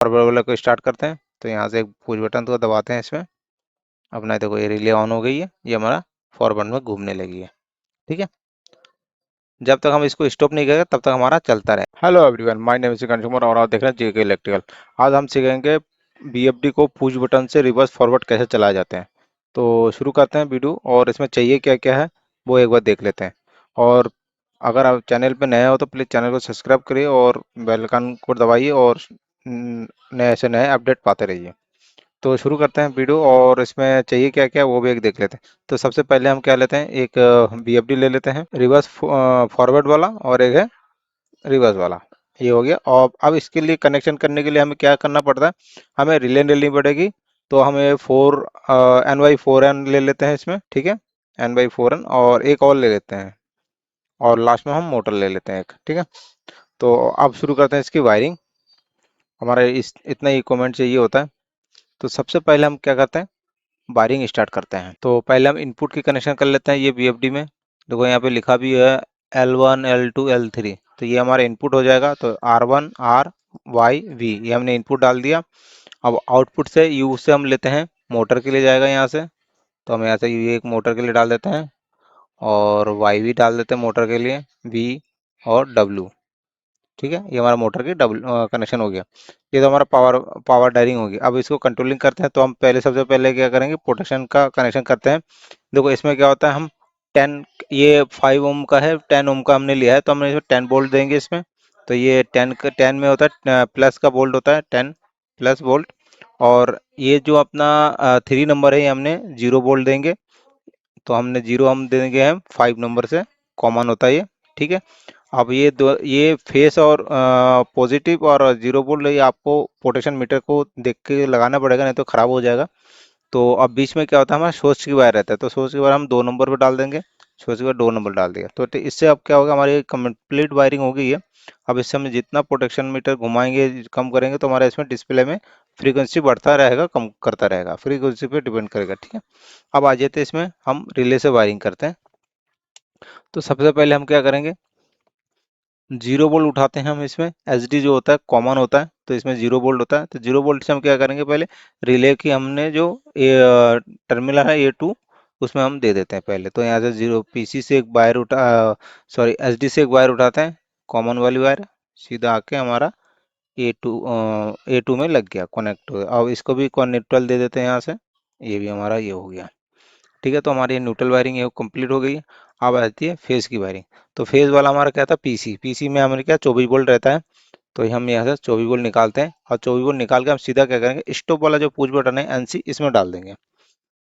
Forward वाले को start करते हैं। तो यहाँ से एक पुश बटन को दबाते हैं इसमें, अपना देखो ये रिले ऑन हो गई है, ये हमारा फॉरवर्ड में घूमने लगी है। ठीक है, जब तक हम इसको स्टॉप नहीं करेंगे तब तक हमारा चलता रहेगा। Hello everyone, my name is consumer और आप देख रहे हैं जेके इलेक्ट्रिकल। आज हम सीखेंगे बीएफडी को पुश बटन से रिवर्स फॉरवर्ड कैसे चलाए जाते हैं। तो शुरू करते हैं वीडियो, और इसमें चाहिए क्या क्या है वो एक बार देख लेते हैं। और अगर आप चैनल पे नए हो तो प्लीज़ चैनल को सब्सक्राइब करिए और बेल आइकन को दबाइए, और नए से नए अपडेट पाते रहिए। तो शुरू करते हैं वीडियो, और इसमें चाहिए क्या क्या वो भी एक देख लेते हैं। तो सबसे पहले हम क्या लेते हैं, एक बीएफडी ले लेते हैं, रिवर्स फॉरवर्ड वाला, और एक है रिवर्स वाला। ये हो गया। और अब इसके लिए कनेक्शन करने के लिए हमें क्या करना पड़ता है, हमें रिले लेनी पड़ेगी। तो हमें 4 N/4N ले लेते हैं इसमें। ठीक है, N/4N, और एक और ले लेते हैं, और लास्ट में हम मोटर ले लेते हैं एक। ठीक है, तो अब शुरू करते हैं इसकी वायरिंग। हमारा इस इतना ही कमेंट चाहिए होता है। तो सबसे पहले हम क्या करते हैं, वायरिंग स्टार्ट करते हैं। तो पहले हम इनपुट की कनेक्शन कर लेते हैं। ये बीएफडी में देखो यहाँ पे लिखा भी है L1 L2 L3, तो ये हमारा इनपुट हो जाएगा। तो R1 R Y V ये हमने इनपुट डाल दिया। अब आउटपुट से U से हम लेते हैं, मोटर के लिए जाएगा यहाँ से। तो हम यहाँ से U एक मोटर के लिए डाल देते हैं, और वाई भी डाल देते हैं मोटर के लिए, V और W। ठीक है, ये हमारा मोटर की डबल कनेक्शन हो गया। ये तो हमारा पावर पावर डायरिंग होगी। अब इसको कंट्रोलिंग करते हैं। तो हम पहले सबसे पहले क्या करेंगे, पोटेंशियल का कनेक्शन करते हैं। देखो इसमें क्या होता है, हम 10, ये 5 ओम का है, 10 ओम का हमने लिया है, तो हम इसमें 10 वोल्ट देंगे इसमें। तो ये 10 में होता है प्लस का वोल्ट होता है, 10 प्लस वोल्ट। और ये जो अपना 3 नंबर है, ये हमने 0 वोल्ट देंगे। तो हमने 0 हम देंगे हम 5 नंबर से, कॉमन होता है ये। ठीक है, अब ये दो, ये फेस और पॉजिटिव और 0 वोल्ट, ये आपको पोटेंशियल मीटर को देख के लगाना पड़ेगा, नहीं तो खराब हो जाएगा। तो अब बीच में क्या होता है, हमारा सोर्स की वायर रहता है। तो सोर्स की वायर हम 2 नंबर पे डाल देंगे, सोर्स की वायर 2 नंबर डाल दिया। तो इससे अब क्या होगा, हमारी कंप्लीट वायरिंग हो गई है। अब इससे हम जितना पोटेंशियल मीटर घुमाएंगे, कम करेंगे, तो हमारा इसमें डिस्प्ले में फ्रीक्वेंसी बढ़ता रहेगा, कम करता रहेगा, फ्रीक्वेंसी पे डिपेंड करेगा। ठीक है, अब आ जाते हैं इसमें, हम रिले से वायरिंग करते हैं। तो सबसे पहले हम क्या करेंगे, 0 वोल्ट उठाते हैं हम इसमें। एसडी जो होता है कॉमन होता है, तो इसमें 0 वोल्ट होता है। तो 0 वोल्ट से हम क्या करेंगे, पहले रिले की हमने जो टर्मिनल है A2, उसमें हम दे देते हैं पहले। तो यहाँ से 0 पीसी से एक वायर सॉरी एसडी से एक वायर उठाते हैं, कॉमन वाली वायर, सीधा आके हमारा A2 में लग गया, कनेक्ट हो गया। अब इसको भी न्यूट्रल दे देते हैं यहाँ से, ये भी हमारा ये हो गया। ठीक है, तो हमारी न्यूट्रल वायरिंग ये कंप्लीट हो गई है। अब आती है फेज की वायरिंग। तो फेज वाला हमारा क्या था, पीसी। पीसी में हमारे क्या 24 वोल्ट रहता है। तो हम यहाँ से 24 वोल्ट निकालते हैं, और 24 वोल्ट निकाल के हम सीधा क्या करेंगे, स्टॉप वाला जो पुश बटन है एनसी, इसमें डाल देंगे।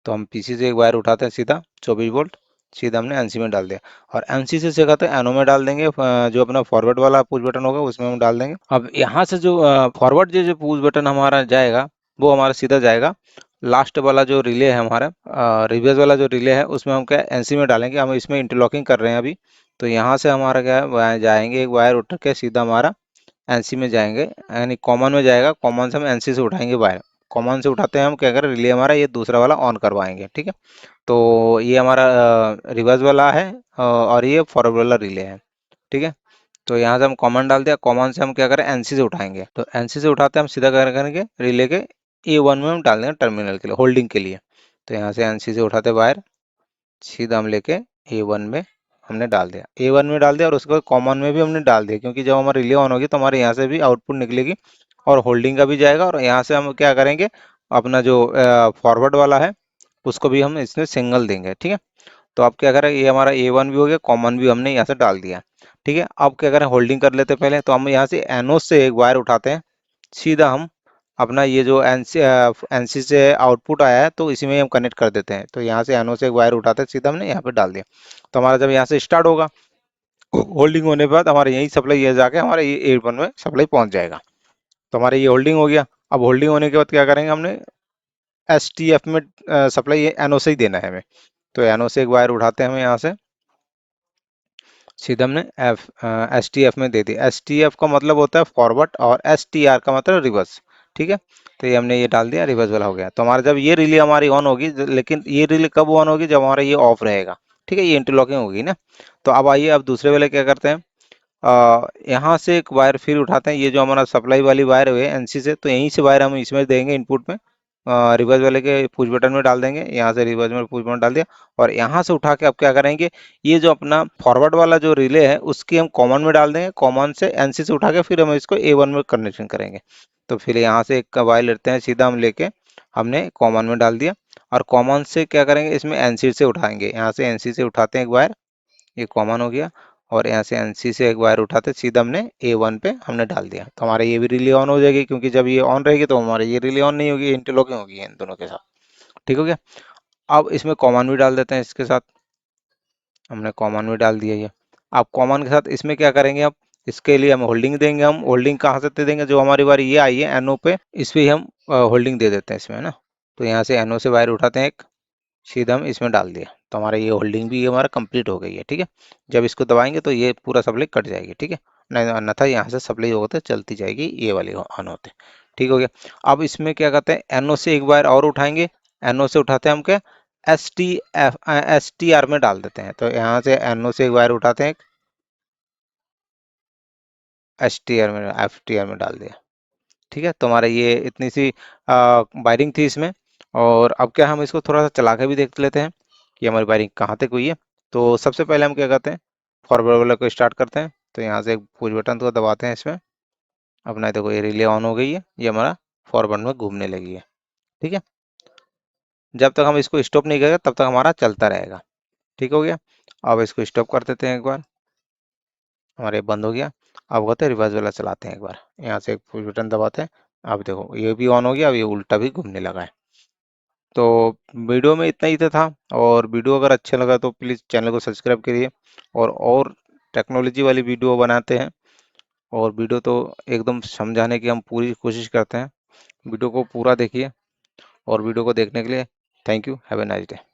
तो हम पीसी से एक वायर उठाते हैं सीधा 24 वोल्ट, सीधा हमने एनसी में डाल दिया। और एनसी से सिखाते हैं एनओ में डाल देंगे, जो अपना फॉरवर्ड वाला पुश बटन होगा उसमें हम डाल देंगे। अब यहाँ से जो फॉरवर्ड जो जो पुश बटन हमारा जाएगा, वो हमारा सीधा जाएगा लास्ट वाला जो रिले है हमारा, रिवर्स वाला जो रिले है, उसमें हम क्या एनसी में डालेंगे। हम इसमें इंटरलॉकिंग कर रहे हैं अभी। तो यहाँ से हमारा क्या है, जाएंगे एक वायर उठ के सीधा हमारा एनसी में जाएंगे, यानी कॉमन में जाएगा। कॉमन से हम एनसी से उठाएंगे वायर। कॉमन से उठाते हैं हम क्या करें, रिले हमारा ये दूसरा वाला ऑन करवाएंगे। ठीक है, तो ये हमारा रिवर्स वाला है, और ये फॉरवर्ड वाला रिले है। ठीक है, तो यहाँ से हम कॉमन डाल दिया। कॉमन से हम क्या करें, एनसी से उठाएंगे। तो एनसी से उठाते हैं हम सीधा करेंगे रिले के A1 में हम डाल देंगे, टर्मिनल के लिए, होल्डिंग के लिए। तो यहाँ से एनसी से उठाते वायर, सीधा हम लेके A1 में हमने डाल दिया। A1 में डाल दिया, और उसके बाद कॉमन में भी हमने डाल दिया, क्योंकि जब हमारी रिले ऑन होगी तो हमारे यहाँ से भी आउटपुट निकलेगी, और होल्डिंग का भी जाएगा। और यहाँ से हम क्या करेंगे, अपना जो फॉरवर्ड वाला है उसको भी हम इसमें सिंगल देंगे। ठीक है, तो अब क्या करें, ये हमारा A1 भी हो गया, कॉमन भी हमने यहाँ से डाल दिया। ठीक है, अब क्या करें, होल्डिंग कर लेते हैं पहले। तो हम यहाँ से एनओ से एक वायर उठाते हैं, सीधा हम अपना ये जो एनसी से आउटपुट आया है, तो इसी में हम कनेक्ट कर देते हैं। तो यहाँ से एनओ से एक वायर उठाते हैं, सीधा हमने यहाँ पे डाल दिया। तो हमारा जब यहाँ से स्टार्ट होगा, होल्डिंग होने के बाद हमारे यही सप्लाई, ये जाके हमारे ये A1 में सप्लाई पहुंच जाएगा। तो हमारे ये होल्डिंग हो गया। अब होल्डिंग होने के बाद क्या करेंगे, हमने STF में सप्लाई एनओ से ही देना है हमें। तो एनओ से एक वायर उठाते हैं हम यहाँ से, सीधा हमने STF में दे दिया। STF का मतलब होता है फॉरवर्ड, और STR का मतलब रिवर्स। ठीक है, तो ये हमने ये डाल दिया, रिवर्स वाला हो गया। तो हमारा जब ये रिले हमारी ऑन होगी, लेकिन ये रिले कब ऑन होगी, जब हमारा ये ऑफ रहेगा। ठीक है, ये इंटरलॉकिंग होगी ना। तो अब आइए, अब दूसरे वाले क्या करते हैं, यहाँ से एक वायर फिर उठाते हैं, ये जो हमारा सप्लाई वाली वायर है एनसी से, तो यहीं से वायर हम इसमें देंगे इनपुट में, रिवर्स वाले के पुश बटन में डाल देंगे, यहाँ से रिवर्स में पुश बटन डाल दिया, और यहाँ से उठा के अब क्या करेंगे, ये जो अपना फॉरवर्ड वाला जो रिले है उसकी हम कॉमन में डाल देंगे, कॉमन से एनसी से उठा के फिर हम इसको A1 में कनेक्शन करेंगे। तो फिर यहाँ से एक वायर लेते हैं, सीधा हम लेके हमने कॉमन में डाल दिया, और कॉमन से क्या करेंगे, इसमें एनसी से उठाएंगे, यहाँ से एनसी से उठाते हैं एक वायर, ये कॉमन हो गया, और यहाँ से एनसी से एक वायर उठाते सीधा हमने A1 पे हमने डाल दिया, तो हमारा ये भी रिले ऑन हो जाएगी, क्योंकि जब ये ऑन रहेगी तो हमारे ये रिले ऑन नहीं होगी, इंटरलॉकिंग होगी इन दोनों के साथ। ठीक हो गया। अब इसमें कॉमन भी डाल देते हैं, इसके साथ हमने कॉमन भी डाल दिया ये। अब कॉमन के साथ इसमें क्या करेंगे, अब इसके लिए हम होल्डिंग देंगे, हम होल्डिंग कहाँ से दे देंगे, जो हमारी बारी ये आई है NO पे, इस पे हम होल्डिंग दे देते हैं इसमें, है ना। तो यहाँ से NO से वायर उठाते हैं एक, सीधा हम इसमें डाल दिया, तो हमारा ये होल्डिंग भी हमारा कंप्लीट हो गई है। ठीक है, जब इसको दबाएंगे तो ये पूरा सप्लाई कट जाएगी। ठीक है, नहीं अन्यथा यहाँ से सप्लाई होते चलती जाएगी, ये वाली ऑन होते। ठीक हो गया। अब इसमें क्या कहते हैं, NO से एक बार और उठाएंगे, NO से उठाते हैं हम क्या, STR में डाल देते हैं, तो यहाँ से NO से एक बार उठाते हैं, STR में FTR में डाल दिया। ठीक है, तो हमारा ये इतनी सी वायरिंग थी इसमें। और अब क्या, हम इसको थोड़ा सा चला के भी देख लेते हैं कि हमारी वायरिंग कहाँ तक हुई है। तो सबसे पहले हम क्या करते हैं, फॉरवर्ड वाला को स्टार्ट करते हैं, तो यहाँ से एक पुश बटन को दबाते हैं इसमें, अपना देखो ये रिले ऑन हो गई है, ये हमारा फॉरवर्ड में घूमने लगी है। ठीक है, जब तक हम इसको स्टॉप नहीं करेंगे तब तक हमारा चलता रहेगा। ठीक हो गया। अब इसको स्टॉप कर देते हैं एक बार, हमारे बंद हो गया। अब होते हैं रिवर्स वाला चलाते हैं एक बार, यहाँ से एक पुश बटन दबाते हैं, अब देखो ये भी ऑन हो गया, अब ये उल्टा भी घूमने लगा है। तो वीडियो में इतना ही तो था, और वीडियो अगर अच्छा लगा तो प्लीज़ चैनल को सब्सक्राइब करिए, और टेक्नोलॉजी वाली वीडियो बनाते हैं, और वीडियो तो एकदम समझाने की हम पूरी कोशिश करते हैं। वीडियो को पूरा देखिए, और वीडियो को देखने के लिए thank you, have a nice day.